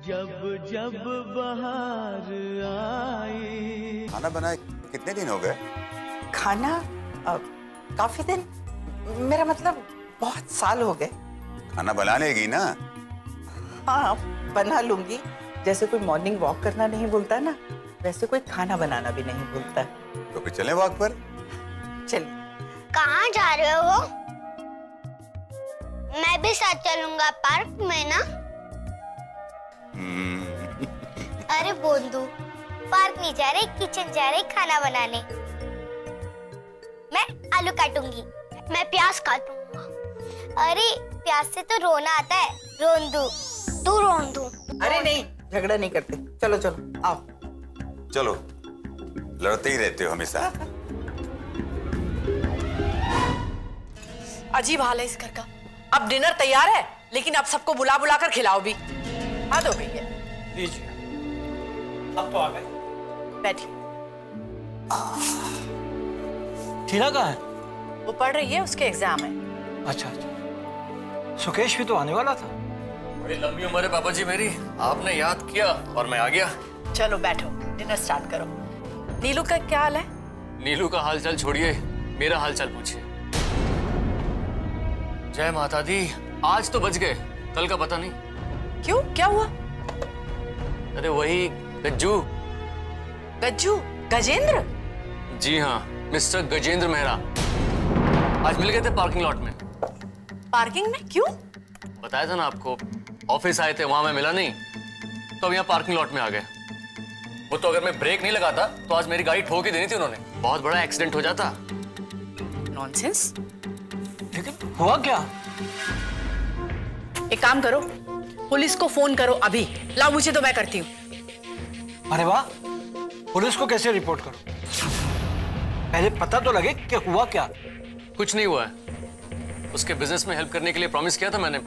जब जब बहार आई। खाना बनाए कितने दिन हो गए? खाना काफी दिन, मेरा मतलब बहुत साल हो गए। खाना बना लेगी ना? हाँ, बना लूंगी। जैसे कोई मॉर्निंग वॉक करना नहीं भूलता ना, वैसे कोई खाना बनाना भी नहीं भूलता। तो फिर चलें वॉक पर? चलिए। कहाँ जा रहे हो? मैं भी साथ चलूंगा पार्क में ना। अरे बोंदू, पार्क नहीं जा रहे, किचन जा रहे खाना बनाने। मैं आलू काटूंगी, मैं प्याज काटूंगा। अरे प्याज से तो रोना आता है, रोंदू तू रोंदू। अरे नहीं, झगड़ा नहीं करते। चलो चलो आओ। चलो, लड़ते ही रहते हो हमेशा। अजीब हाल है इस घर का। अब डिनर तैयार है, लेकिन अब सबको बुला बुला कर खिलाओ भी। हाँ दो भैया, लीजिए, अब तो आ गए। बैठिए। टीना कहाँ है? वो पढ़ रही है, उसके एग्जाम है। अच्छा अच्छा, सुकेश भी तो आने वाला था। बड़ी लंबी उम्र है पापा जी मेरी, आपने याद किया और मैं आ गया। चलो बैठो, डिनर स्टार्ट करो। नीलू का क्या हाल है? नीलू का हालचाल छोड़िए, मेरा हालचाल पूछिए। जय माता दी, आज तो बच गए, कल का पता नहीं। क्यों, क्या हुआ? अरे वही गज्जू। गज्जू? गजेंद्र? जी हाँ, मिस्टर गजेंद्र मेहरा आज मिल गए थे पार्किंग लॉट में। पार्किंग में? क्यों? बताया था ना आपको, ऑफिस आए थे, वहां मैं मिला नहीं, तो अब यहाँ पार्किंग लॉट में आ गए। वो तो अगर मैं ब्रेक नहीं लगाता तो आज मेरी गाड़ी ठोक ही देनी थी उन्होंने, बहुत बड़ा एक्सीडेंट हो जाता। नॉनसेंस। लेकिन हुआ क्या? एक काम करो, पुलिस को फोन करो अभी। लाओ मुझे, तो मैं करती हूँ। अरे वाह, पुलिस को कैसे रिपोर्ट करो? पहले पता तो लगे कि हुआ क्या। कुछ नहीं हुआ है, उसके बिजनेस में हेल्प करने के लिए प्रॉमिस किया था मैंने।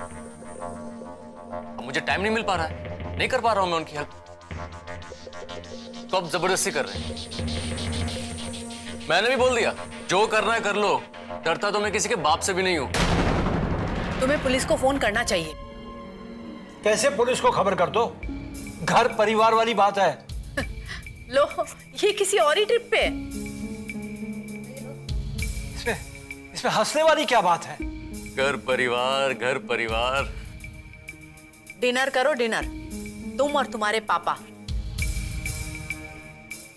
अब मुझे टाइम नहीं मिल पा रहा है, नहीं कर पा रहा हूं मैं उनकी हेल्प, तो अब जबरदस्ती कर रहे हैं। मैंने भी बोल दिया, जो करना है कर लो, डरता तो मैं किसी के बाप से भी नहीं हूं। तुम्हें पुलिस को फोन करना चाहिए। कैसे पुलिस को खबर कर दो? घर परिवार वाली बात है। लो, ये किसी और ही ट्रिप पे है। इसमें हंसने वाली क्या बात है? घर परिवार, घर परिवार। डिनर करो, डिनर। तुम और तुम्हारे पापा।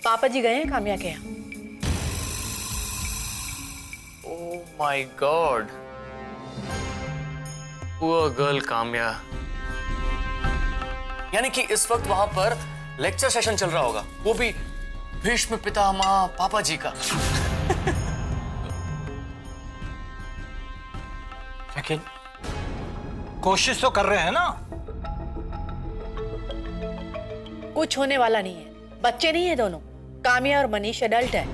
पापा जी गए हैं काम्या के यहाँ। Oh my God, poor girl Kamya. यानी कि इस वक्त वहां पर लेक्चर सेशन चल रहा होगा, वो भी भीष्म पितामह पापा जी का। लेकिन कोशिश तो कर रहे हैं ना। कुछ होने वाला नहीं है, बच्चे नहीं है दोनों। काम्या और मनीष एडल्ट है,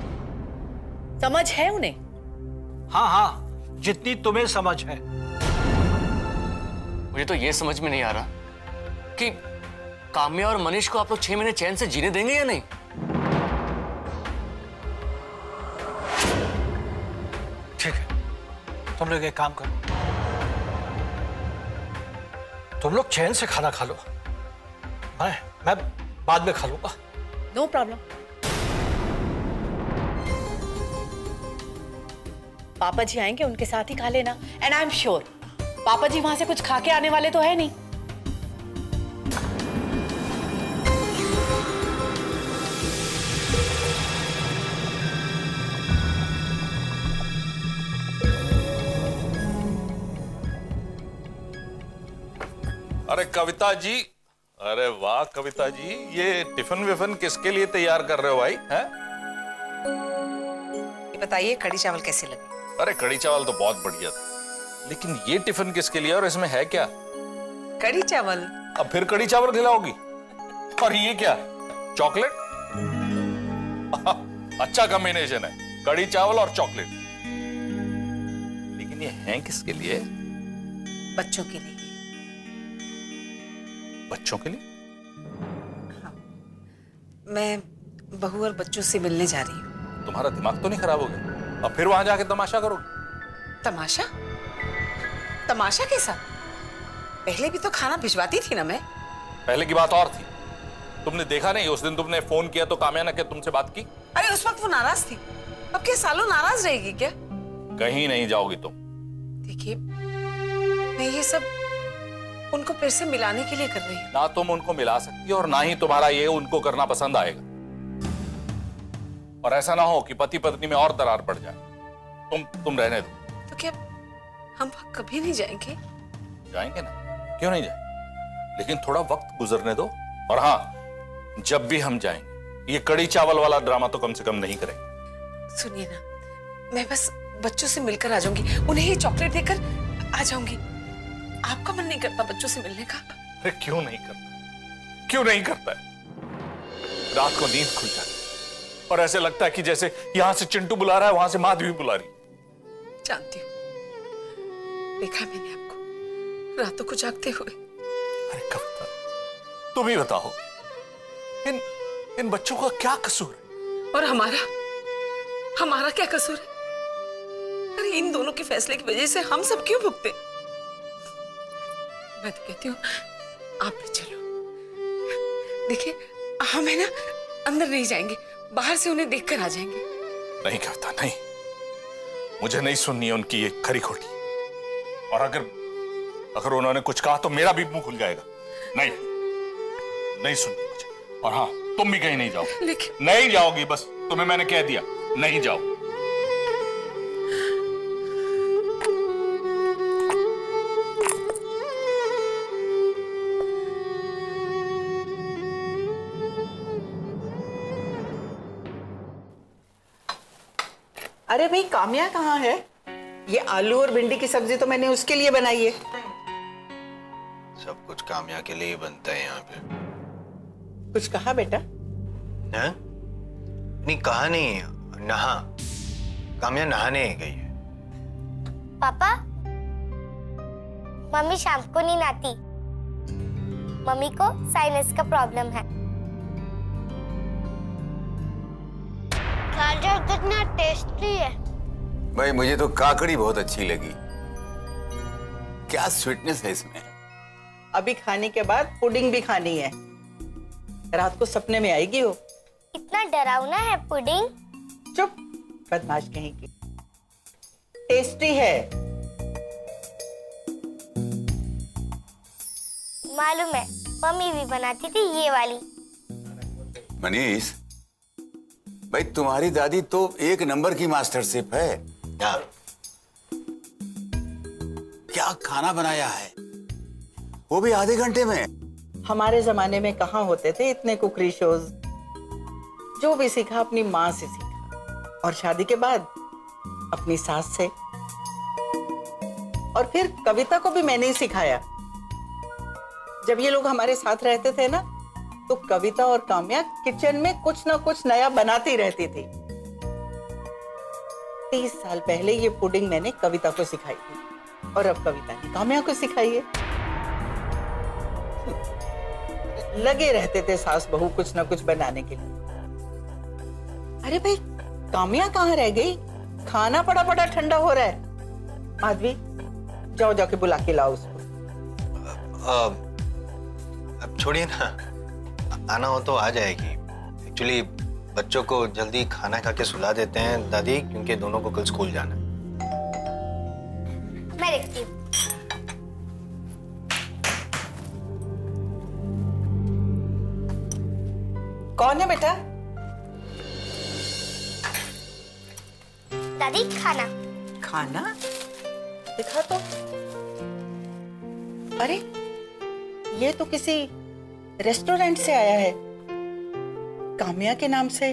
समझ है उन्हें। हाँ हाँ, जितनी तुम्हें समझ है। मुझे तो ये समझ में नहीं आ रहा कि काम्या और मनीष को आप लोग 6 महीने चैन से जीने देंगे या नहीं। ठीक है, तुम लोग एक काम करो, तुम लोग चैन से खाना खा लो, मैं बाद में खा लूंगा। No problem. पापा जी आएंगे, उनके साथ ही खा लेना। एंड आई एम श्योर पापा जी वहां से कुछ खा के आने वाले तो है नहीं। अरे कविता जी, अरे वाह कविता जी, ये टिफिन विफिन किसके लिए तैयार कर रहे हो भाई? हैं? बताइए कढ़ी चावल कैसे लगे? अरे कढ़ी चावल तो बहुत बढ़िया था, लेकिन ये टिफिन किसके लिए और इसमें है क्या? कढ़ी चावल। अब फिर कढ़ी चावल खिलाओगी? और ये क्या, चॉकलेट? अच्छा कॉम्बिनेशन है, कढ़ी चावल और चॉकलेट। लेकिन ये है किसके लिए? बच्चों के लिए। बच्चों के लिए? हाँ, मैं बहू और बच्चों से मिलने जा रही हूँ। तुम्हारा दिमाग तो नहीं खराब हो गया? अब फिर वहां जाके तमाशा करोगे? तमाशा? तमाशा कैसा? पहले भी तो खाना भिजवाती थी ना मैं। पहले की बात और थी। तुमने देखा नहीं, उस दिन तुमने फोन किया तो काम्या ने क्या तुमसे बात की? अरे उस वक्त वो नाराज थी, अब क्या सालों नाराज रहेगी क्या? कहीं नहीं जाओगी तुम। देखिए, मैं ये सब उनको फिर से मिलाने के लिए कर रही हूँ। ना तुम उनको मिला सकती हो और ना ही तुम्हारा ये उनको करना पसंद आएगा। और ऐसा ना हो कि पति पत्नी में और दरार पड़ जाए। तुम रहने दो। तो क्या हम कभी नहीं जाएंगे? जाएंगे ना, क्यों नहीं जाएंगे, लेकिन थोड़ा वक्त गुजरने दो। और हाँ, जब भी हम जाएंगे ये कड़ी चावल वाला ड्रामा तो कम से कम नहीं करेंगे। सुनिए ना, मैं बस बच्चों से मिलकर आ जाऊंगी, उन्हें ही चॉकलेट देकर आ जाऊंगी। आपका मन नहीं करता बच्चों से मिलने का? अरे क्यों नहीं करता, क्यों नहीं करता है? रात को नींद खुल जाती और ऐसे लगता है कि जैसे यहां से चिंटू बुला रहा है, वहां से माधवी बुला रही। जानती हूँ, देखा है मैंने आपको रातों को जागते हुए। अरे कविता, तुम ही बताओ, इन बच्चों का क्या कसूर है? और हमारा क्या कसूर है? अरे इन दोनों के फैसले की वजह से हम सब क्यों भुगते? मैं तो कहती हूँ आप भी चलो। देखिए, हम है ना अंदर नहीं जाएंगे, बाहर से उन्हें देखकर आ जाएंगे। नहीं कविता, नहीं, मुझे नहीं सुननी है उनकी ये खरी खोटी। और अगर उन्होंने कुछ कहा तो मेरा भी मुंह खुल जाएगा। नहीं सुननी मुझे। और हाँ, तुम भी कहीं नहीं जाओ। लेकिन नहीं जाओगी, बस तुम्हें मैंने कह दिया, नहीं जाओ। अरे भाई, काम्या कहाँ है? ये आलू और भिंडी की सब्जी तो मैंने उसके लिए बनाई है। सब कुछ काम्या के लिए ही बनता है यहाँ पे। कुछ कहा बेटा? नहीं कहा नहीं, नहा। काम्या नहाने गई है। पापा, मम्मी शाम को नहीं नहाती। मम्मी को साइनस का प्रॉब्लम है। गाजर कितना टेस्टी है। भाई मुझे तो काकड़ी बहुत अच्छी लगी। क्या स्वीटनेस है इसमें। अभी खाने के बाद पुडिंग भी खानी है, रात को सपने में आएगी वो। इतना डरावना है पुडिंग? चुप, बदमाश कहीं की। टेस्टी है। मालूम है, मम्मी भी बनाती थी ये वाली। मनीष भाई, तुम्हारी दादी तो एक नंबर की मास्टर शेफ है। क्या खाना बनाया है, वो भी आधे घंटे में। हमारे जमाने में कहाँ होते थे इतने कुकरी शोज। जो भी सीखा अपनी माँ से सीखा, और शादी के बाद अपनी सास से। और फिर कविता को भी मैंने ही सिखाया। जब ये लोग हमारे साथ रहते थे ना, तो कविता और काम्या किचन में कुछ ना कुछ नया बनाती रहती थी। 30 साल पहले ये पुडिंग मैंने कविता को सिखाई थी, और अब कविता ने काम्या को सिखाई है। लगे रहते थे सास बहू कुछ ना कुछ बनाने के लिए। अरे भाई, काम्या कहाँ रह गई? खाना बड़ा ठंडा हो रहा है। माधवी, जाओ जाके बुला के लाओ उसको। अब छोड़िए ना, आना हो तो आ जाएगी। एक्चुअली बच्चों को जल्दी खाना खा के सुला देते हैं दादी, क्योंकि दोनों को कल स्कूल जाना है। मैं देखती हूँ। कौन है बेटा? दादी, खाना। खाना दिखा तो। अरे, ये तो किसी रेस्टोरेंट से आया है, काम्या के नाम से।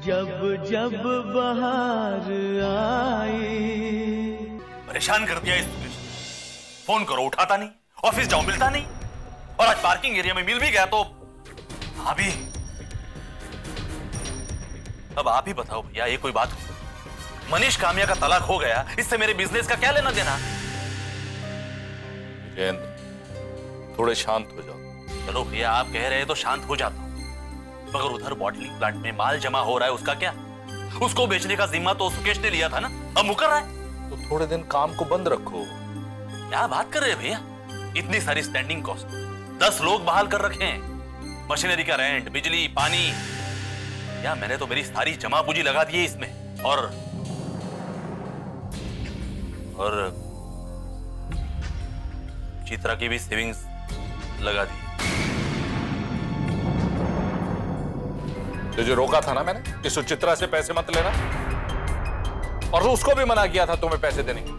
जब जब बहार आई। परेशान कर दिया इस फोन करो उठाता नहीं, ऑफिस जाओ मिलता नहीं, और आज पार्किंग एरिया में मिल भी गया तो अभी। अब आप ही बताओ भैया, ये कोई बात हुई? मनीष काम्या का तलाक हो गया, इससे मेरे बिजनेस का क्या लेना देना? जयेंद्र, थोड़े शांत हो जाओ। चलो भैया, आप कह रहे हैं तो शांत हो जाता हूं, मगर उधर बॉटलिंग प्लांट में माल जमा हो रहा है, उसका क्या? उसको बेचने का जिम्मा तो सुकेश ने लिया था ना, अब मुकर रहा है। तो थोड़े दिन काम को बंद रखो। क्या बात कर रहे हैं भैया, इतनी सारी स्टैंडिंग कॉस्ट, 10 लोग बहाल कर रखे हैं, मशीनरी का रेंट, बिजली, पानी। या मैंने तो मेरी सारी जमा पूंजी लगा दी है इसमें, और चित्रा की भी सेविंग्स लगा दी। तो जो रोका था ना मैंने कि सुचित्रा से पैसे मत लेना, और उसको भी मना किया था तुम्हें पैसे देने की,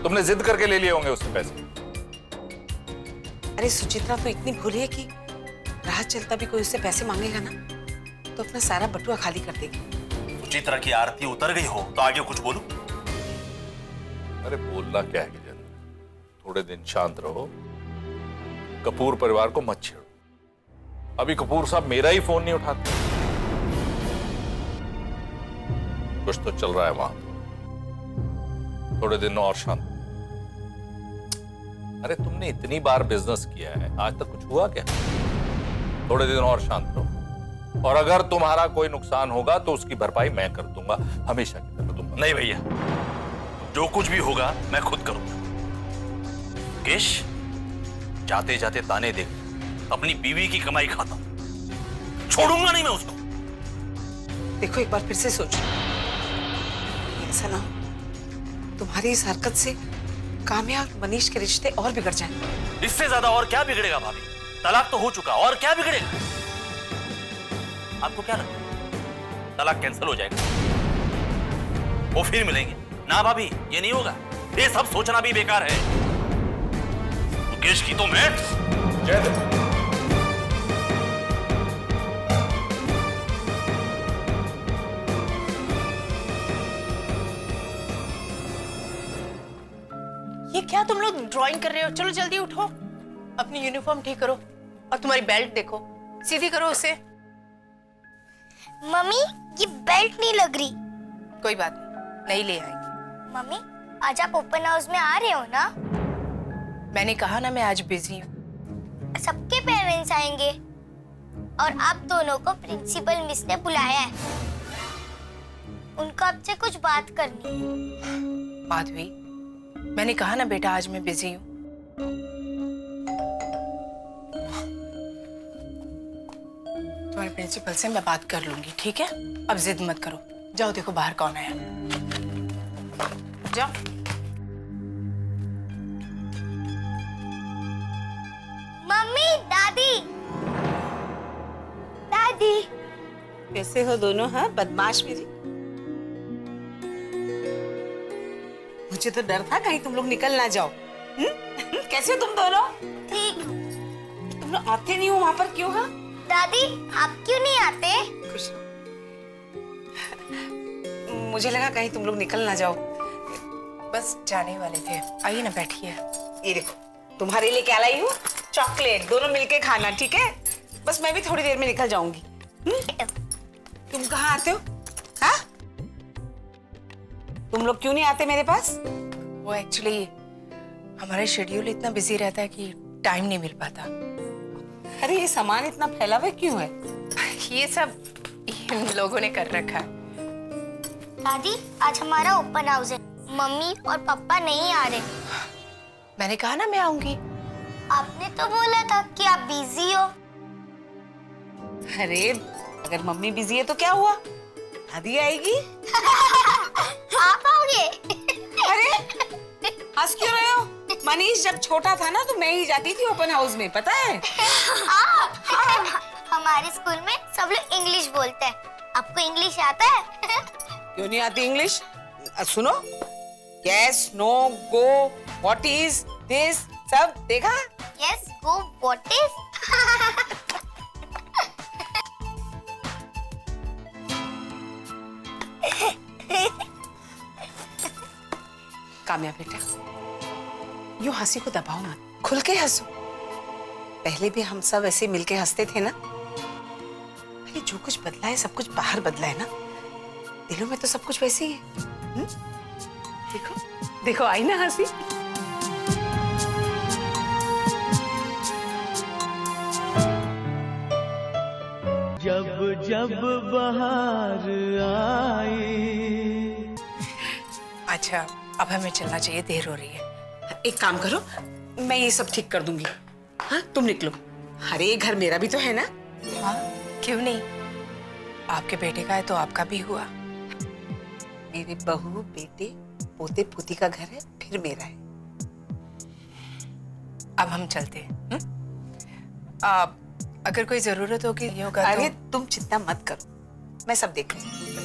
तुमने जिद करके ले लिए होंगे उससे पैसे। अरे सुचित्रा तो इतनी भोली है कि राह चलता भी कोई उससे पैसे मांगेगा ना तो अपना सारा बटुआ खाली कर देगी। चित्रा की आरती उतर गई हो तो आगे कुछ बोलूं? अरे बोलना क्या है गजेंद्र, थोड़े दिन शांत रहो, कपूर परिवार को मत छेड़ो। अभी कपूर साहब मेरा ही फोन नहीं उठाते, कुछ तो चल रहा है वहां। थोड़े दिन और शांत। अरे तुमने इतनी बार बिजनेस किया है, आज तक कुछ हुआ क्या? थोड़े दिन और शांत रहो, और अगर तुम्हारा कोई नुकसान होगा तो उसकी भरपाई मैं कर दूंगा, हमेशा की तरह दूंगा। नहीं भैया, जो कुछ भी होगा मैं खुद करूंगा। केश, जाते जाते ताने दे अपनी बीवी की कमाई खाता हूं, छोड़ूंगा नहीं मैं उसको। देखो एक बार फिर से सोचो, ऐसा ना हो तुम्हारी इस हरकत से काम्या और मनीष के रिश्ते और बिगड़ जाएं। इससे ज्यादा और क्या बिगड़ेगा भाभी? तलाक तो हो चुका, और क्या बिगड़ेगा? आपको क्या लगता है तलाक कैंसिल हो जाएगा, वो फिर मिलेंगे? ना भाभी, ये नहीं होगा। ये सब सोचना भी बेकार है। मुकेश की तो मैं जय ये क्या तुम लोग ड्राइंग कर रहे हो? चलो जल्दी उठो, अपनी यूनिफॉर्म ठीक करो, और तुम्हारी बेल्ट देखो, सीधी करो उसे। मम्मी ये बेल्ट नहीं लग रही। कोई बात नहीं ले आएंगे। मम्मी आज आप ओपन हाउस में आ रहे हो ना? मैंने कहा ना मैं आज बिजी हूँ। सबके पेरेंट्स आएंगे, और आप दोनों को प्रिंसिपल मिस ने बुलाया है। उनको आपसे कुछ बात करनी है। माधवी, मैंने कहा ना बेटा आज मैं बिजी हूँ। तुम्हारे प्रिंसिपल से मैं बात कर लूंगी, ठीक है? अब जिद मत करो, जाओ देखो बाहर कौन आया। जाओ। मम्मी, दादी, दादी। कैसे हो दोनों? हाँ बदमाश मेरी। मुझे तो डर था कहीं तुम लोग निकल ना जाओ। कैसे हो तुम दोनों? ठीक। तुम लोग आते नहीं हो वहां पर, क्यों? हाँ दादी आप क्यों नहीं आते? खुश। मुझे लगा कहीं तुम लोग निकल ना जाओ। बस जाने वाले थे, आइए ना बैठिए। ये देखो तुम्हारे लिए क्या लाई हूँ, चॉकलेट, दोनों मिलके खाना, ठीक है? बस मैं भी थोड़ी देर में निकल जाऊंगी। तुम कहाँ आते हो? हाँ तुम लोग क्यों नहीं आते मेरे पास? वो एक्चुअली हमारा शेड्यूल इतना बिजी रहता है कि टाइम नहीं मिल पाता। अरे ये सामान इतना फैला हुआ क्यों है? ये सब इन लोगों ने कर रखा है। दादी आज हमारा ओपन हाउस है, मम्मी और पापा नहीं आ रहे। मैंने कहा ना मैं आऊंगी। आपने तो बोला था कि आप बिजी हो। अरे अगर मम्मी बिजी है तो क्या हुआ, दादी आएगी। आप आओगे? अरे हंस क्यों रहे हो? मनीष जब छोटा था ना तो मैं ही जाती थी ओपन हाउस में, पता है? हमारे स्कूल में सब लोग इंग्लिश बोलते हैं, आपको इंग्लिश आता है? क्यों नहीं आती इंग्लिश? सुनो, yes, no, go, what is this, सब देखा? Yes, go, what is? Kamya बेटा, यूं हंसी को दबाओ मत, खुल के हंसो। पहले भी हम सब ऐसे मिलके हंसते थे ना। अरे जो कुछ बदला है सब कुछ बाहर बदला है ना, दिलों में तो सब कुछ वैसे ही है। देखो देखो आई ना हंसी। जब जब बहार आई। आज अच्छा, अब हमें चलना चाहिए, देर हो रही है। एक काम करो, मैं ये सब ठीक कर दूंगी। हाँ, तुम निकलो। अरे ये घर मेरा भी तो है ना। हाँ, क्यों नहीं? आपके बेटे का है तो आपका भी हुआ। मेरे बहू, बेटे, पोते पोती का घर है, फिर मेरा है। अब हम चलते हैं। आप अगर कोई जरूरत होगी ये होगा अरे तो... तुम चिंता मत करो, मैं सब देख लूंगी।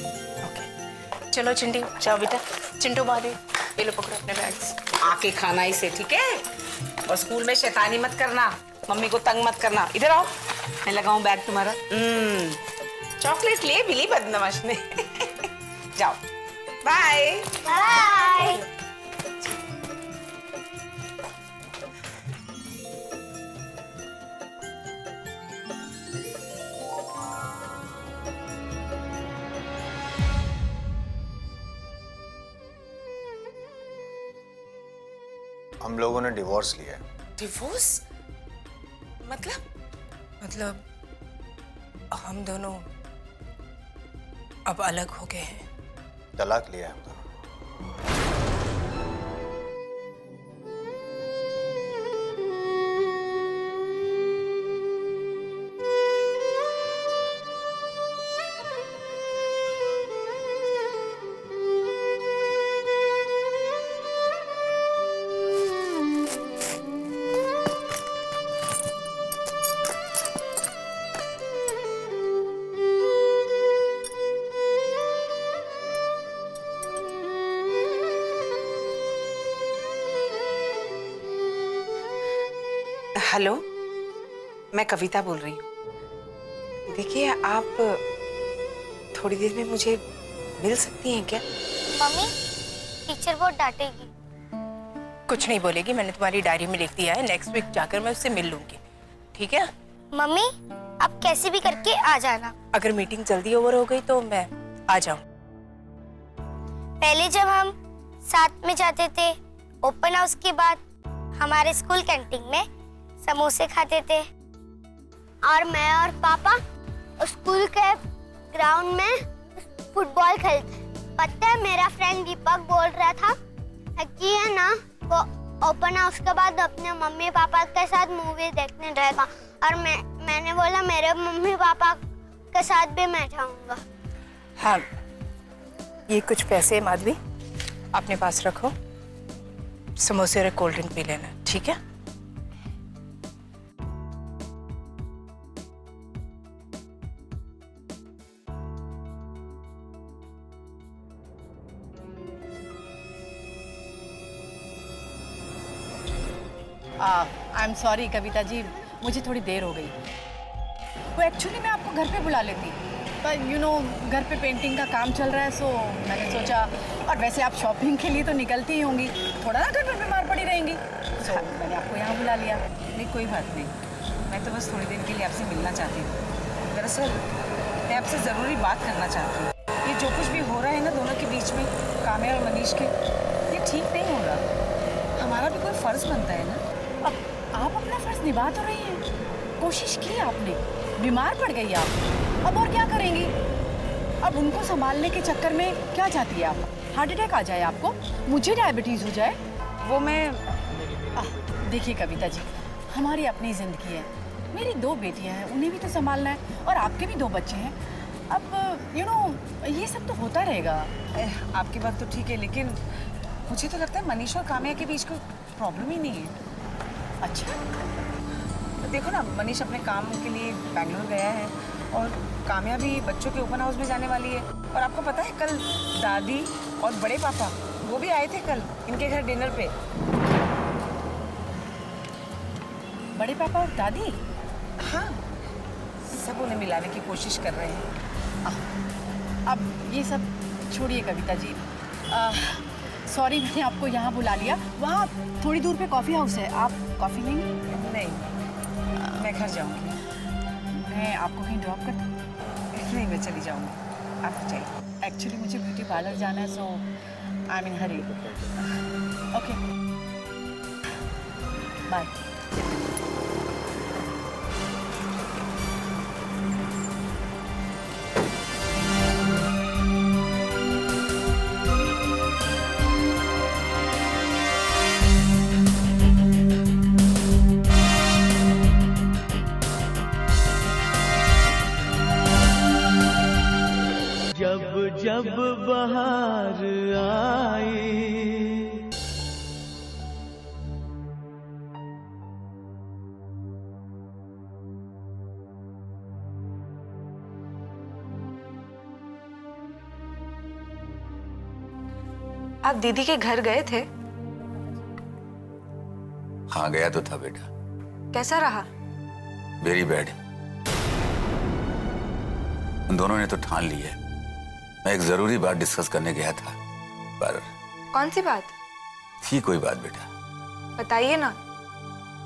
ओके, चलो चिंटी, जाओ बेटा। चिंटू मारे, ये लो पकड़ो अपने बैग्स। आके खाना इसे, ठीक है? और स्कूल में शैतानी मत करना, मम्मी को तंग मत करना। इधर आओ, मैं लगाऊं बैग तुम्हारा। चॉकलेट ले मिली बदमाश ने। जाओ, बाय बाय। हम लोगों ने डिवोर्स लिया है। डिवोर्स? मतलब हम दोनों अब अलग हो गए हैं। तलाक लिया है हम दोनों। हेलो, मैं कविता बोल रही हूँ। देखिए, आप थोड़ी देर में मुझे मिल सकती हैं क्या? मम्मी, टीचर बहुत डांटेगी। कुछ नहीं बोलेगी, मैंने तुम्हारी डायरी में लिख दिया है, नेक्स्ट वीक जाकर मैं उससे मिल लूंगी, ठीक है? मम्मी, आप कैसे भी करके आ जाना। अगर मीटिंग जल्दी ओवर हो गई तो मैं आ जाऊं। पहले जब हम साथ में जाते थे, ओपन हाउस के बाद हमारे स्कूल कैंटीन में समोसे खाते थे, और मैं और पापा स्कूल के ग्राउंड में फुटबॉल खेलते। पता है, मेरा फ्रेंड दीपक बोल रहा था कि है ना, वो ओपन हाउस के बाद अपने मम्मी पापा के साथ मूवी देखने जाएगा, और मैंने बोला मेरे मम्मी पापा के साथ भी मैं जाऊंगा। हाँ, ये कुछ पैसे माधवी अपने पास रखो, समोसे और कोल्ड ड्रिंक पी लेना, ठीक है? I am sorry Kavita ji, मुझे थोड़ी देर हो गई। वो एक्चुअली मैं आपको घर पे बुला लेती, पर यू नो घर पे पेंटिंग का काम चल रहा है, सो मैंने सोचा, और वैसे आप शॉपिंग के लिए तो निकलती ही होंगी, थोड़ा ना घर पे बीमार पड़ी रहेंगी, सो मैंने आपको यहाँ बुला लिया। नहीं, कोई बात नहीं, मैं तो बस थोड़ी देर के लिए आपसे मिलना चाहती हूँ। दरअसल मैं आपसे ज़रूरी बात करना चाहती हूँ। ये जो कुछ भी हो रहा है ना दोनों के बीच में, काम्या और मनीष के, ये ठीक नहीं हो रहा। हमारा भी कोई फ़र्ज़ बनता है ना। अब आप अपना फर्ज निभा तो रही हैं, कोशिश की आपने, बीमार पड़ गई आप, अब और क्या करेंगी? अब उनको संभालने के चक्कर में क्या चाहती है आप? हार्ट अटैक आ जाए आपको, मुझे डायबिटीज हो जाए? वो मैं देखिए कविता जी, हमारी अपनी जिंदगी है, मेरी 2 बेटियां हैं, उन्हें भी तो संभालना है, और आपके भी 2 बच्चे हैं। अब यू नो ये सब तो होता रहेगा। आपकी बात तो ठीक है, लेकिन मुझे तो लगता है मनीष और काम्या के बीच कोई प्रॉब्लम ही नहीं है। अच्छा, तो देखो ना, मनीष अपने काम के लिए बैंगलोर गया है, और काम्या भी बच्चों के ओपन हाउस में जाने वाली है। और आपको पता है, कल दादी और बड़े पापा वो भी आए थे कल इनके घर डिनर पे। बड़े पापा और दादी? हाँ, सब उन्हें मिलाने की कोशिश कर रहे हैं। अब ये सब छोड़िए कविता जी, सॉरी मैंने आपको यहाँ बुला लिया, वहाँ थोड़ी दूर पे कॉफ़ी हाउस है, आप कॉफ़ी लेंगे? नहीं, मैं घर जाऊँगी। मैं आपको कहीं ड्रॉप कर दूँ? नहीं, मैं चली जाऊँगी, आप चाहिए। एक्चुअली मुझे ब्यूटी पार्लर जाना है, so I am in hurry. Okay, bye. बहार आई। आप दीदी के घर गए थे? हाँ गया तो था बेटा। कैसा रहा? Very bad. उन दोनों ने तो ठान ली है। मैं एक जरूरी बात डिस्कस करने गया था, पर कौन सी बात? थी कोई बात बेटा। बताइए ना।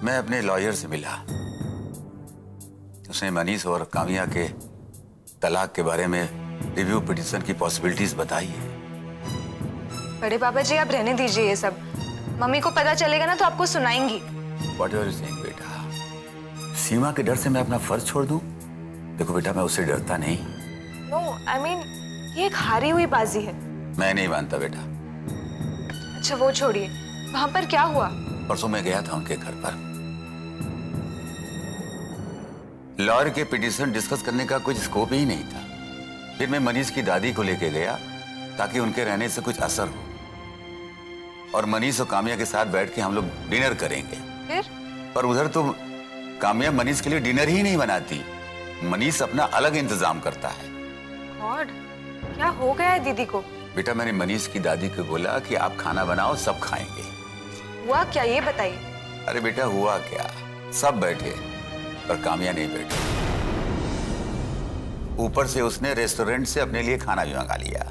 मैं अपने लॉयर से मिला। उसने मनीष और कामिया के तलाक के बारे में रिव्यू पिटीशन की पॉसिबिलिटीज बताई है। बड़े पापा जी, आप रहने दीजिए ये सब। मम्मी को पता चलेगा ना तो आपको सुनाएंगी। What are you saying, बेटा? सीमा के डर से मैं अपना फर्ज छोड़ दूं? देखो बेटा, मैं उससे डरता नहीं। No, I mean, ये एक हारी हुई बाजी है। मैं नहीं मानता बेटा। अच्छा वो छोड़िए, वहां पर क्या हुआ? परसों मैं गया था उनके घर पर। लॉयर के पिटीशन डिस्कस करने का कुछ स्कोप ही नहीं था। फिर मैं मनीष की दादी को लेके गया ताकि उनके रहने से कुछ असर हो, और मनीष और कामिया के साथ बैठ के हम लोग डिनर करेंगे। फिर? पर उधर तो कामिया मनीष के लिए डिनर ही नहीं बनाती। मनीष अपना अलग इंतजाम करता है। गॉड, क्या हो गया है दीदी को? बेटा, मैंने मनीष की दादी को बोला कि आप खाना बनाओ, सब खाएंगे। हुआ क्या ये बताइए। अरे बेटा, हुआ क्या, सब बैठे पर कामिया नहीं बैठी। ऊपर से उसने रेस्टोरेंट से अपने लिए खाना भी मंगा लिया।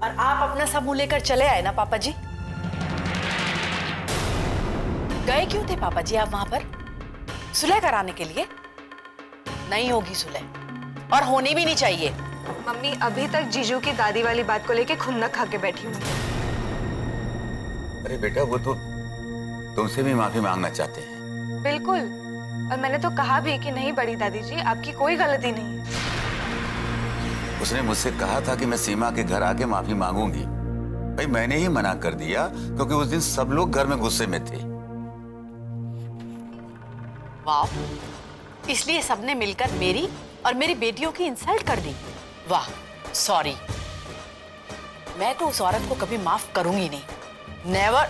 और आप अपना सब मुंह लेकर चले आए ना पापा जी? गए क्यों थे पापा जी आप वहां पर? सुलह कराने के लिए? नहीं होगी सुलह, और होनी भी नहीं चाहिए। मम्मी अभी तक जीजू की दादी वाली बात को लेके खुन्नक खा के बैठी हूँ। अरे बेटा, वो तो तुमसे भी माफी मांगना चाहते हैं। बिल्कुल, और मैंने तो कहा भी कि नहीं बड़ी दादी जी, आपकी कोई गलती नहीं है। उसने मुझसे कहा था कि मैं सीमा के घर आके माफी मांगूंगी। भाई मैंने ही मना कर दिया क्योंकि उस दिन सब लोग घर में गुस्से में थे। वाह, इसलिए सबने मिलकर मेरी और मेरी बेटियों की इंसल्ट कर दी। वाह, सॉरी। मैं तो उस औरत को कभी माफ करूंगी नहीं। नेवर,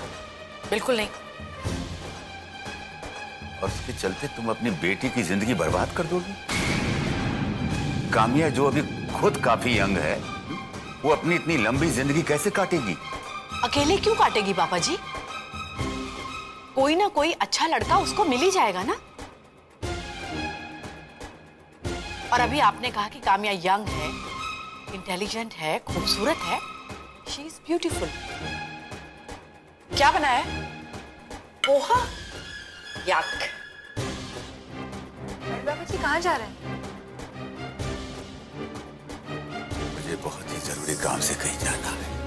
बिल्कुल नहीं। और उसके चलते तुम अपनी बेटी की जिंदगी बर्बाद कर दोगी। कामिया जो अभी खुद काफी यंग है, वो अपनी इतनी लंबी जिंदगी कैसे काटेगी? अकेले क्यों काटेगी पापा जी? कोई ना कोई अच्छा लड़का उसको मिल ही जाएगा ना। और अभी आपने कहा कि कामिया यंग है, इंटेलिजेंट है, खूबसूरत है। She is beautiful. क्या बनाया है? पोहा? यक। बाबा जी कहाँ जा रहे हैं? मुझे बहुत ही जरूरी काम से कहीं जाना है।